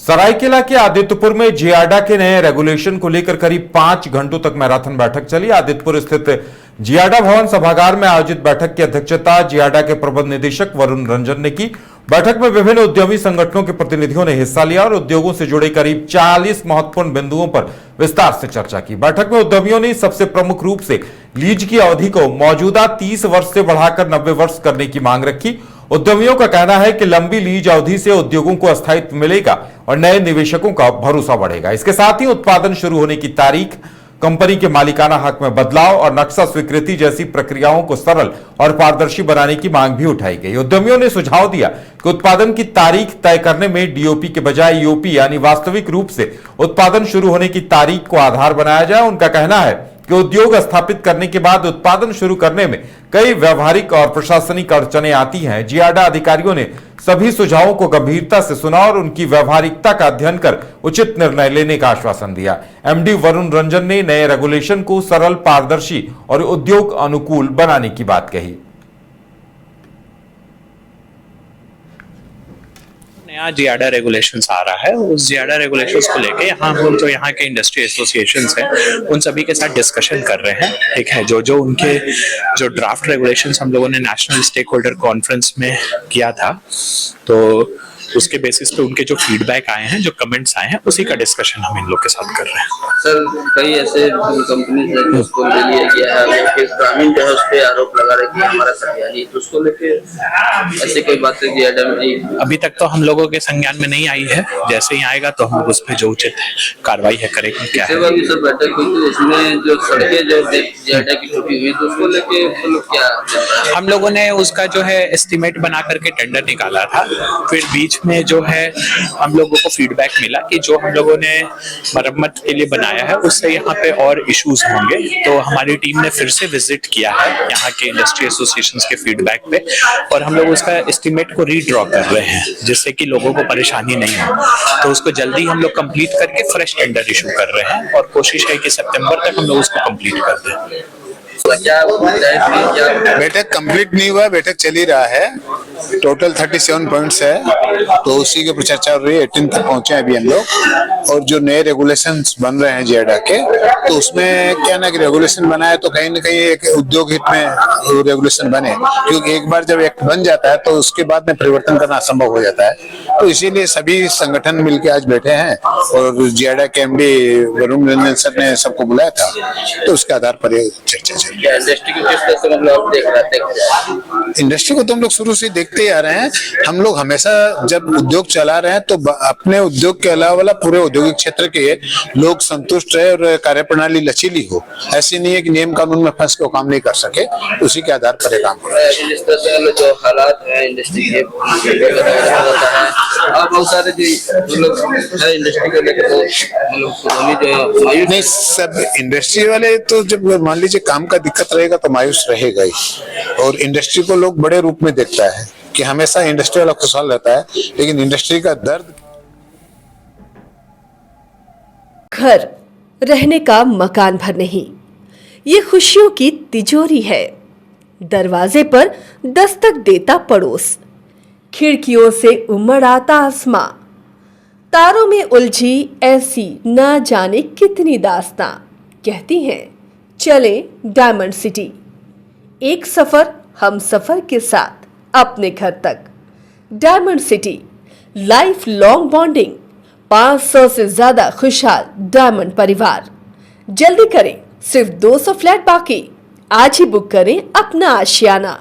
सरायकेला के आदित्यपुर में जियाडा के नए रेगुलेशन को लेकर करीब 5 घंटों तक मैराथन बैठक चली। आदित्यपुर स्थित जियाडा भवन सभागार में आयोजित बैठक की अध्यक्षता जियाडा के प्रबंध निदेशक वरुण रंजन ने की। बैठक में विभिन्न उद्यमी संगठनों के प्रतिनिधियों ने हिस्सा लिया और उद्योगों से जुड़े करीब 40 महत्वपूर्ण बिंदुओं पर विस्तार से चर्चा की। बैठक में उद्यमियों ने सबसे प्रमुख रूप से लीज की अवधि को मौजूदा 30 वर्ष से बढ़ाकर 90 वर्ष करने की मांग रखी। उद्यमियों का कहना है कि लंबी लीज अवधि से उद्योगों को स्थायित्व मिलेगा और नए निवेशकों का भरोसा बढ़ेगा। इसके साथ ही उत्पादन शुरू होने की तारीख, कंपनी के मालिकाना हक में बदलाव और नक्शा स्वीकृति जैसी प्रक्रियाओं को सरल और पारदर्शी बनाने की मांग भी उठाई गई। उद्यमियों ने सुझाव दिया कि उत्पादन की तारीख तय करने में डीओपी के बजाय ईओपी यानी वास्तविक रूप से उत्पादन शुरू होने की तारीख को आधार बनाया जाए। उनका कहना है कि उद्योग स्थापित करने के बाद उत्पादन शुरू करने में कई व्यवहारिक और प्रशासनिक अड़चनें आती हैं। जियाडा अधिकारियों ने सभी सुझावों को गंभीरता से सुना और उनकी व्यवहारिकता का अध्ययन कर उचित निर्णय लेने का आश्वासन दिया। एमडी वरुण रंजन ने नए रेगुलेशन को सरल, पारदर्शी और उद्योग अनुकूल बनाने की बात कही। नया जियाडा रेगुलेशंस आ रहा है, उस जियाडा रेगुलेशंस को लेके यहाँ हम जो यहाँ के इंडस्ट्री एसोसिएशंस हैं उन सभी के साथ डिस्कशन कर रहे हैं। ठीक है, जो उनके जो ड्राफ्ट रेगुलेशंस हम लोगों ने नेशनल स्टेक होल्डर कॉन्फ्रेंस में किया था, तो उसके बेसिस पे उनके जो फीडबैक आए हैं, जो कमेंट्स आए हैं, उसी का डिस्कशन हम इन लोग के साथ कर रहे हैं। सर, कई ऐसे कंपनीज है जिसको ले लिया गया है, ग्रामीण जो है उस पे आरोप लगा रहे कि हमारा सत्यानी, तो उसको लेके ऐसे कई बातें जियाडा में नहीं। अभी तक तो हम लोगों के संज्ञान में नहीं आई है, जैसे ही आएगा तो हम लोग उस पर जो उचित कार्रवाई है करेंगे। क्या है सर, बैठक हुई थी, उसमें जो सड़कें जो जियाडा की टूटी हुई, तो उसको लेके क्या हम लोगों ने उसका जो है एस्टिमेट बना करके टेंडर निकाला था। फिर बीच में जो है हम लोगों को फीडबैक मिला कि जो हम लोगों ने मरम्मत के लिए बनाया है उससे यहाँ पे और इश्यूज होंगे, तो हमारी टीम ने फिर से विजिट किया है यहाँ के इंडस्ट्री एसोसिएशंस के फीडबैक पे, और हम लोग उसका एस्टिमेट को रीड्रॉ कर रहे हैं जिससे कि लोगों को परेशानी नहीं हो। तो उसको जल्दी हम लोग कंप्लीट करके फ्रेश टेंडर इशू कर रहे हैं और कोशिश है कि सितंबर तक हम लोग उसको कंप्लीट कर दें। बैठक कंप्लीट नहीं हुआ, बैठक चल ही रहा है। टोटल 37 पॉइंट्स है, तो उसी के ऊपर चर्चा हो रही है। 18 तक पहुंचे अभी हम लोग। और जो नए रेगुलेशंस बन रहे हैं जियाडा के, तो उसमें क्या ना कि रेगुलेशन बनाए तो कहीं ना कहीं एक उद्योग हित में रेगुलेशन बने, क्योंकि एक बार जब एक्ट बन जाता है तो उसके बाद में परिवर्तन करना असंभव हो जाता है। तो इसीलिए सभी संगठन मिलकर आज बैठे हैं और जियाडा के एमडी वरुण रंजन सर ने सबको बुलाया था, तो उसके आधार पर ये चर्चा चल रही है। इंडस्ट्री को किस तरह से हम लोग देख रहे थे? इंडस्ट्री को तो हम लोग शुरू से देखते ही आ रहे हैं। हम लोग हमेशा जब उद्योग चला रहे हैं तो अपने उद्योग के अलावा पूरे औद्योगिक क्षेत्र के लोग संतुष्ट रहे और कार्यप्रणाली लचीली हो। ऐसी नहीं है कि नियम कानून में फंस के काम नहीं कर सके, उसी के आधार पर काम हो रहा है। जिस तरह से जो हालात है इंडस्ट्री के और बहुत सारे जो लोग इंडस्ट्री को लेकर नहीं, सब इंडस्ट्री वाले तो जब मान लीजिए काम का दिक्कत रहेगा तो मायूस रहेगा ही। और इंडस्ट्री को लोग बड़े रूप में देखता है कि हमेशा इंडस्ट्री वाला खुशहाल रहता है, लेकिन इंडस्ट्री का दर्द। घर रहने का मकान भर नहीं, ये खुशियों की तिजोरी है। दरवाजे पर दस्तक देता पड़ोस, खिड़कियों से उमड़ आता आसमां, तारों में उलझी ऐसी ना जाने कितनी दास्तां। कहती हैं चले डायमंड सिटी, एक सफर हम सफर के साथ अपने घर तक। Diamond city, life long bonding, 500 से ज्यादा खुशहाल डायमंड परिवार। जल्दी करें, सिर्फ 200 फ्लैट बाकी। आज ही बुक करें अपना आशियाना।